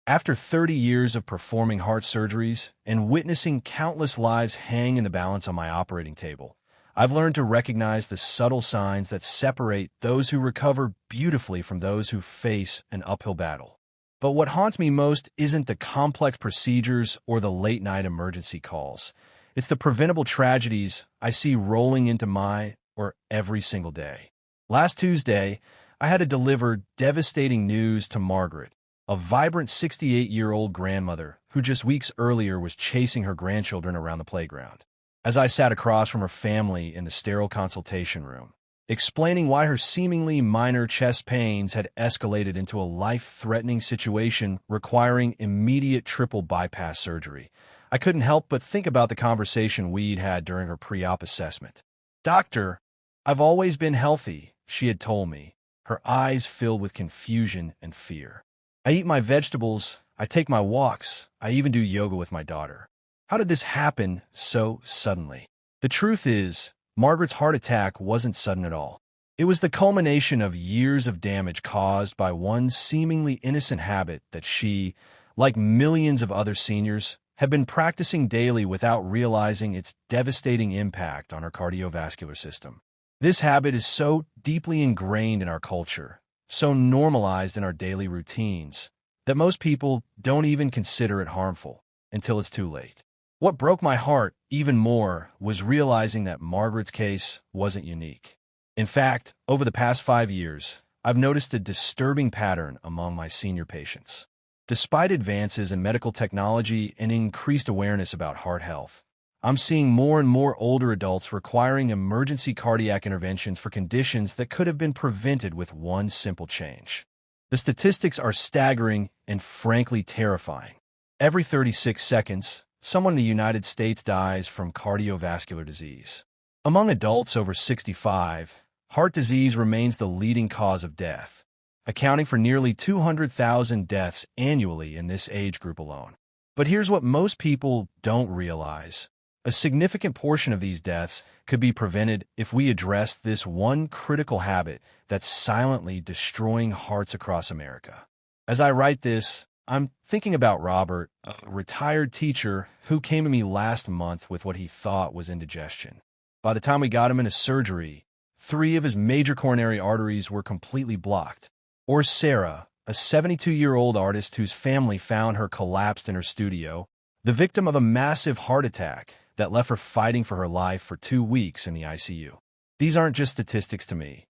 After 30 years of performing heart surgeries and witnessing countless lives hang in the balance on my operating table, I've learned to recognize the subtle signs that separate those who recover beautifully from those who face an uphill battle. But what haunts me most isn't the complex procedures or the late-night emergency calls. It's the preventable tragedies I see rolling into my or every single day. Last Tuesday, I had to deliver devastating news to Margaret, a vibrant 68-year-old grandmother who just weeks earlier was chasing her grandchildren around the playground. As I sat across from her family in the sterile consultation room, explaining why her seemingly minor chest pains had escalated into a life-threatening situation requiring immediate triple bypass surgery, I couldn't help but think about the conversation we'd had during her pre-op assessment. "Doctor, I've always been healthy," she had told me, her eyes filled with confusion and fear. "I eat my vegetables, I take my walks, I even do yoga with my daughter. How did this happen so suddenly?" The truth is, Margaret's heart attack wasn't sudden at all. It was the culmination of years of damage caused by one seemingly innocent habit that she, like millions of other seniors, had been practicing daily without realizing its devastating impact on her cardiovascular system. This habit is so deeply ingrained in our culture, so normalized in our daily routines, that most people don't even consider it harmful until it's too late. What broke my heart even more was realizing that Margaret's case wasn't unique. In fact, over the past 5 years, I've noticed a disturbing pattern among my senior patients. Despite advances in medical technology and increased awareness about heart health, I'm seeing more and more older adults requiring emergency cardiac interventions for conditions that could have been prevented with one simple change. The statistics are staggering and frankly terrifying. Every 36 seconds, someone in the United States dies from cardiovascular disease. Among adults over 65, heart disease remains the leading cause of death, accounting for nearly 200,000 deaths annually in this age group alone. But here's what most people don't realize. A significant portion of these deaths could be prevented if we address this one critical habit that's silently destroying hearts across America. As I write this, I'm thinking about Robert, a retired teacher who came to me last month with what he thought was indigestion. By the time we got him into surgery, 3 of his major coronary arteries were completely blocked. Or Sarah, a 72-year-old artist whose family found her collapsed in her studio, the victim of a massive heart attack that left her fighting for her life for 2 weeks in the ICU. These aren't just statistics to me.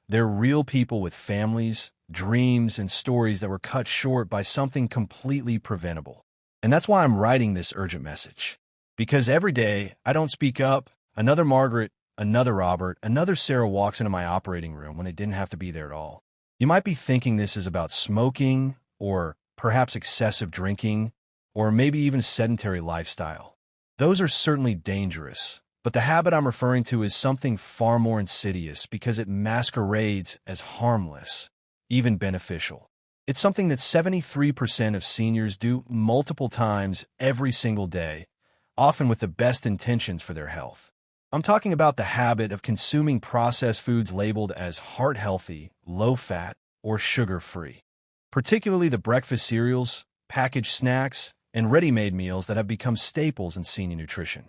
They're real people with families, dreams, and stories that were cut short by something completely preventable. And that's why I'm writing this urgent message. Because every day I don't speak up, another Margaret, another Robert, another Sarah walks into my operating room when they didn't have to be there at all. You might be thinking this is about smoking, or perhaps excessive drinking, or maybe even sedentary lifestyle. Those are certainly dangerous, but the habit I'm referring to is something far more insidious because it masquerades as harmless, even beneficial. It's something that 73% of seniors do multiple times every single day, often with the best intentions for their health. I'm talking about the habit of consuming processed foods labeled as heart-healthy, low-fat, or sugar-free, particularly the breakfast cereals, packaged snacks, and ready-made meals that have become staples in senior nutrition.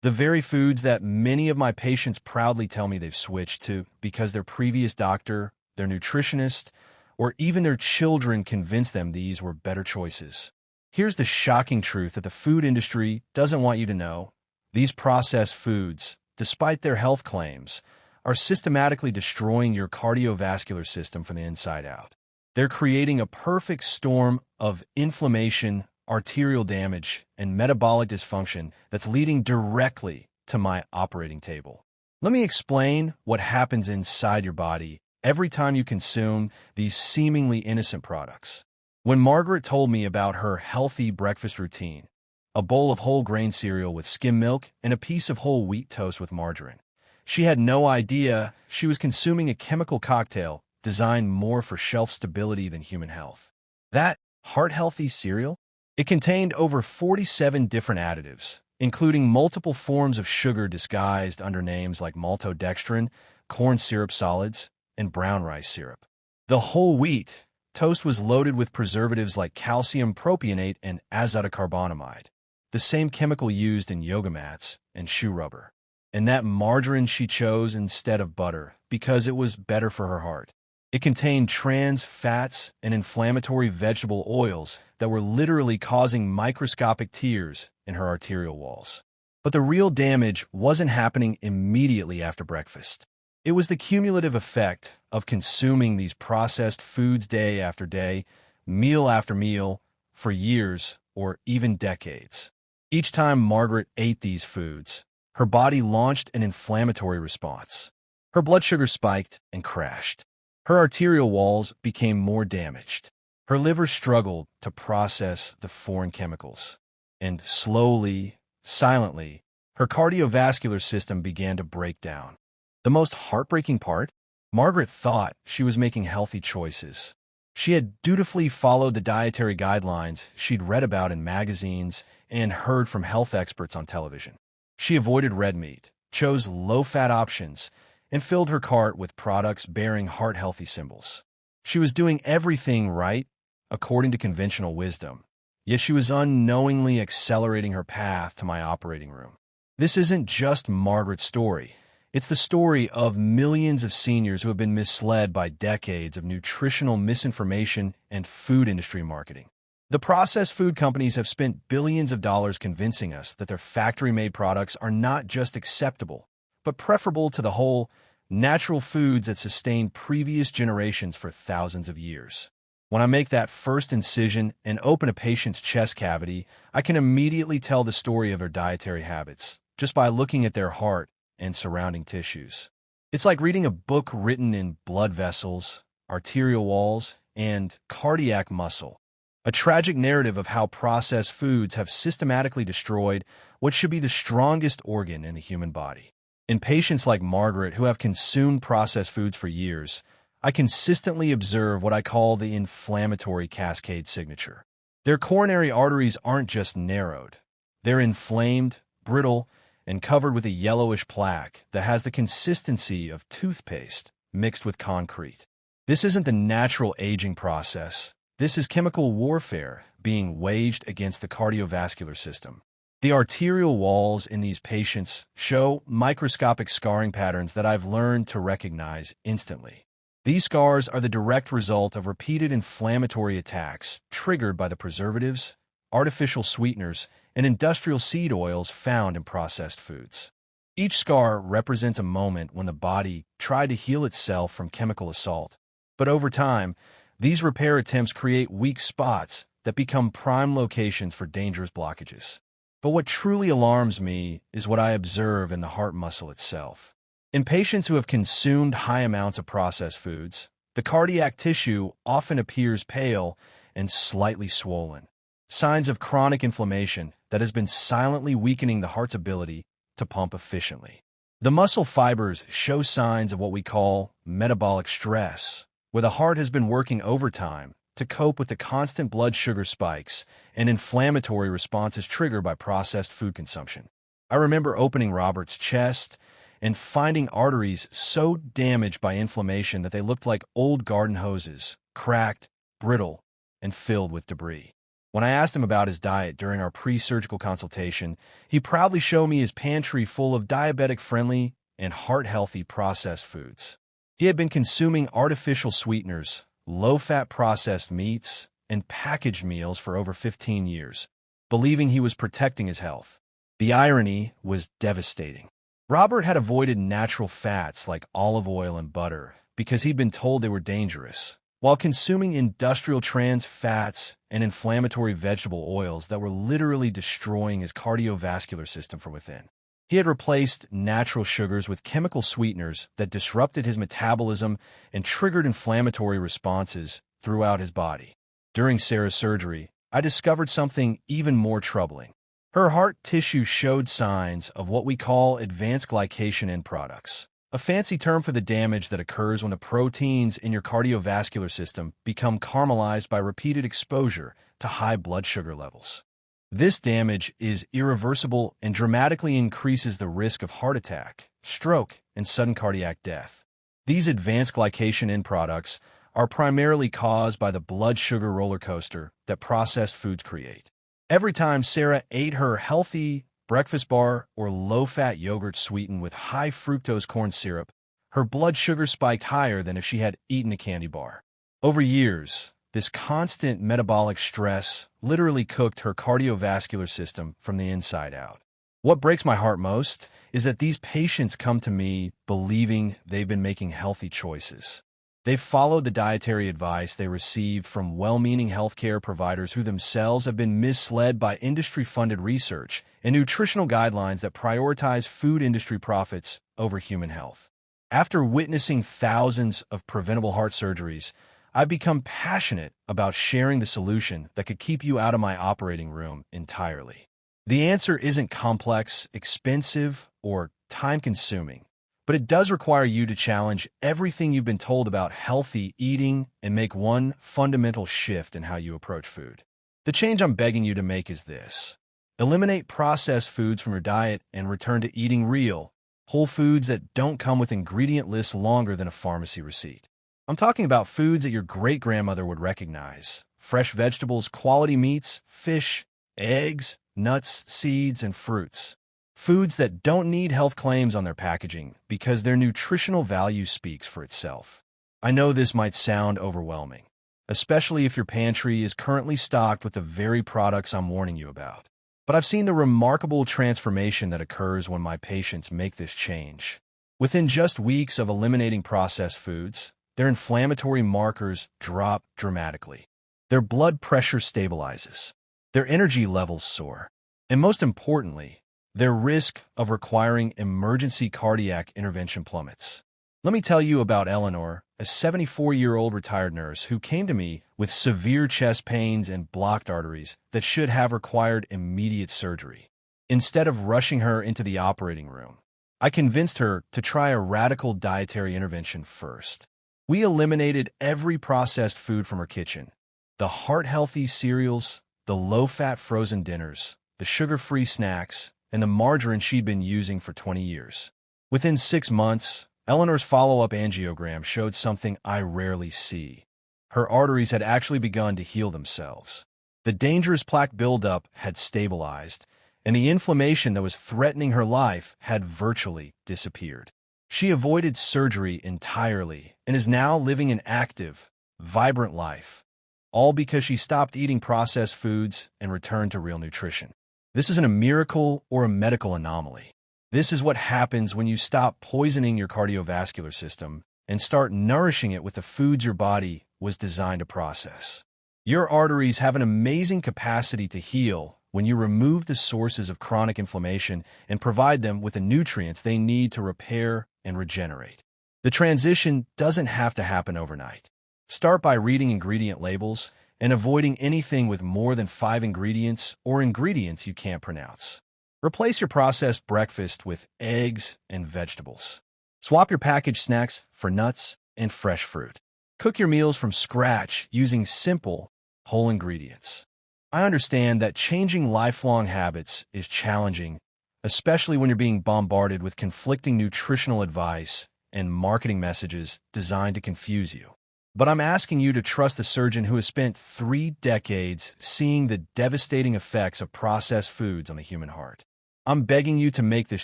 The very foods that many of my patients proudly tell me they've switched to because their previous doctor, their nutritionist, or even their children convinced them these were better choices. Here's the shocking truth that the food industry doesn't want you to know. These processed foods, despite their health claims, are systematically destroying your cardiovascular system from the inside out. They're creating a perfect storm of inflammation, arterial damage, and metabolic dysfunction that's leading directly to my operating table. Let me explain what happens inside your body every time you consume these seemingly innocent products. When Margaret told me about her healthy breakfast routine, a bowl of whole grain cereal with skim milk and a piece of whole wheat toast with margarine, she had no idea she was consuming a chemical cocktail designed more for shelf stability than human health. That heart-healthy cereal? It contained over 47 different additives, including multiple forms of sugar disguised under names like maltodextrin, corn syrup solids, and brown rice syrup. The whole wheat, Toast was loaded with preservatives like calcium propionate and azotocarbonamide, the same chemical used in yoga mats and shoe rubber. And that margarine she chose instead of butter because it was better for her heart. It contained trans fats and inflammatory vegetable oils that were literally causing microscopic tears in her arterial walls. But the real damage wasn't happening immediately after breakfast. It was the cumulative effect of consuming these processed foods day after day, meal after meal, for years or even decades. Each time Margaret ate these foods, her body launched an inflammatory response. Her blood sugar spiked and crashed. Her arterial walls became more damaged. Her liver struggled to process the foreign chemicals. And slowly, silently, her cardiovascular system began to break down. The most heartbreaking part? Margaret thought she was making healthy choices. She had dutifully followed the dietary guidelines she'd read about in magazines and heard from health experts on television. She avoided red meat, chose low-fat options, and filled her cart with products bearing heart-healthy symbols. She was doing everything right, according to conventional wisdom, yet she was unknowingly accelerating her path to my operating room. This isn't just Margaret's story. It's the story of millions of seniors who have been misled by decades of nutritional misinformation and food industry marketing. The processed food companies have spent billions of dollars convincing us that their factory-made products are not just acceptable, but preferable to the whole, natural foods that sustained previous generations for thousands of years. When I make that first incision and open a patient's chest cavity, I can immediately tell the story of their dietary habits, just by looking at their heart and surrounding tissues. It's like reading a book written in blood vessels, arterial walls, and cardiac muscle. A tragic narrative of how processed foods have systematically destroyed what should be the strongest organ in the human body. In patients like Margaret who have consumed processed foods for years, I consistently observe what I call the inflammatory cascade signature. Their coronary arteries aren't just narrowed. They're inflamed, brittle, and covered with a yellowish plaque that has the consistency of toothpaste mixed with concrete. This isn't the natural aging process. This is chemical warfare being waged against the cardiovascular system. The arterial walls in these patients show microscopic scarring patterns that I've learned to recognize instantly. These scars are the direct result of repeated inflammatory attacks triggered by the preservatives, artificial sweeteners, and industrial seed oils found in processed foods. Each scar represents a moment when the body tried to heal itself from chemical assault. But over time, these repair attempts create weak spots that become prime locations for dangerous blockages. But what truly alarms me is what I observe in the heart muscle itself. In patients who have consumed high amounts of processed foods, the cardiac tissue often appears pale and slightly swollen, signs of chronic inflammation that has been silently weakening the heart's ability to pump efficiently. The muscle fibers show signs of what we call metabolic stress, where the heart has been working overtime to cope with the constant blood sugar spikes and inflammatory responses triggered by processed food consumption. I remember opening Robert's chest and finding arteries so damaged by inflammation that they looked like old garden hoses, cracked, brittle, and filled with debris. When I asked him about his diet during our pre-surgical consultation, he proudly showed me his pantry full of diabetic-friendly and heart-healthy processed foods. He had been consuming artificial sweeteners, low-fat processed meats, and packaged meals for over 15 years, believing he was protecting his health. The irony was devastating. Robert had avoided natural fats like olive oil and butter because he'd been told they were dangerous, while consuming industrial trans fats and inflammatory vegetable oils that were literally destroying his cardiovascular system from within. He had replaced natural sugars with chemical sweeteners that disrupted his metabolism and triggered inflammatory responses throughout his body. During Sarah's surgery, I discovered something even more troubling. Her heart tissue showed signs of what we call advanced glycation end products, a fancy term for the damage that occurs when the proteins in your cardiovascular system become caramelized by repeated exposure to high blood sugar levels. This damage is irreversible and dramatically increases the risk of heart attack, stroke, and sudden cardiac death. These advanced glycation end products are primarily caused by the blood sugar roller coaster that processed foods create. Every time Sarah ate her healthy breakfast bar or low-fat yogurt sweetened with high fructose corn syrup, her blood sugar spiked higher than if she had eaten a candy bar. Over years, this constant metabolic stress literally cooked her cardiovascular system from the inside out. What breaks my heart most is that these patients come to me believing they've been making healthy choices. They've followed the dietary advice they received from well-meaning healthcare providers who themselves have been misled by industry-funded research and nutritional guidelines that prioritize food industry profits over human health. After witnessing thousands of preventable heart surgeries, I've become passionate about sharing the solution that could keep you out of my operating room entirely. The answer isn't complex, expensive, or time-consuming, but it does require you to challenge everything you've been told about healthy eating and make one fundamental shift in how you approach food. The change I'm begging you to make is this: eliminate processed foods from your diet and return to eating real, whole foods that don't come with ingredient lists longer than a pharmacy receipt. I'm talking about foods that your great-grandmother would recognize: fresh vegetables, quality meats, fish, eggs, nuts, seeds, and fruits. Foods that don't need health claims on their packaging because their nutritional value speaks for itself. I know this might sound overwhelming, especially if your pantry is currently stocked with the very products I'm warning you about. But I've seen the remarkable transformation that occurs when my patients make this change. Within just weeks of eliminating processed foods, their inflammatory markers drop dramatically. Their blood pressure stabilizes. Their energy levels soar. And most importantly, their risk of requiring emergency cardiac intervention plummets. Let me tell you about Eleanor, a 74-year-old retired nurse who came to me with severe chest pains and blocked arteries that should have required immediate surgery. Instead of rushing her into the operating room, I convinced her to try a radical dietary intervention first. We eliminated every processed food from her kitchen: the heart-healthy cereals, the low-fat frozen dinners, the sugar-free snacks, and the margarine she'd been using for 20 years. Within 6 months, Eleanor's follow-up angiogram showed something I rarely see. Her arteries had actually begun to heal themselves. The dangerous plaque buildup had stabilized, and the inflammation that was threatening her life had virtually disappeared. She avoided surgery entirely and is now living an active, vibrant life, all because she stopped eating processed foods and returned to real nutrition. This isn't a miracle or a medical anomaly. This is what happens when you stop poisoning your cardiovascular system and start nourishing it with the foods your body was designed to process. Your arteries have an amazing capacity to heal when you remove the sources of chronic inflammation and provide them with the nutrients they need to repair and regenerate. The transition doesn't have to happen overnight. Start by reading ingredient labels and avoiding anything with more than 5 ingredients or ingredients you can't pronounce. Replace your processed breakfast with eggs and vegetables. Swap your packaged snacks for nuts and fresh fruit. Cook your meals from scratch using simple, whole ingredients. I understand that changing lifelong habits is challenging, especially when you're being bombarded with conflicting nutritional advice and marketing messages designed to confuse you. But I'm asking you to trust the surgeon who has spent 3 decades seeing the devastating effects of processed foods on the human heart. I'm begging you to make this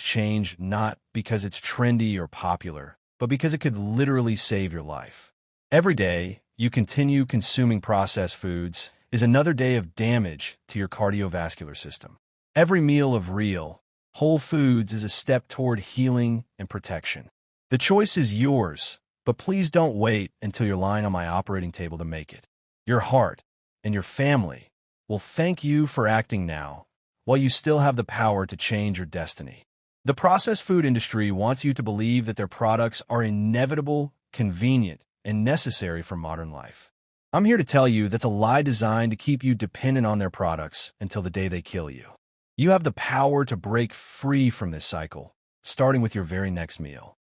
change not because it's trendy or popular, but because it could literally save your life. Every day you continue consuming processed foods is another day of damage to your cardiovascular system. Every meal of real, whole foods is a step toward healing and protection. The choice is yours. But please don't wait until you're lying on my operating table to make it. Your heart and your family will thank you for acting now, while you still have the power to change your destiny. The processed food industry wants you to believe that their products are inevitable, convenient, and necessary for modern life. I'm here to tell you that's a lie designed to keep you dependent on their products until the day they kill you. You have the power to break free from this cycle, starting with your very next meal.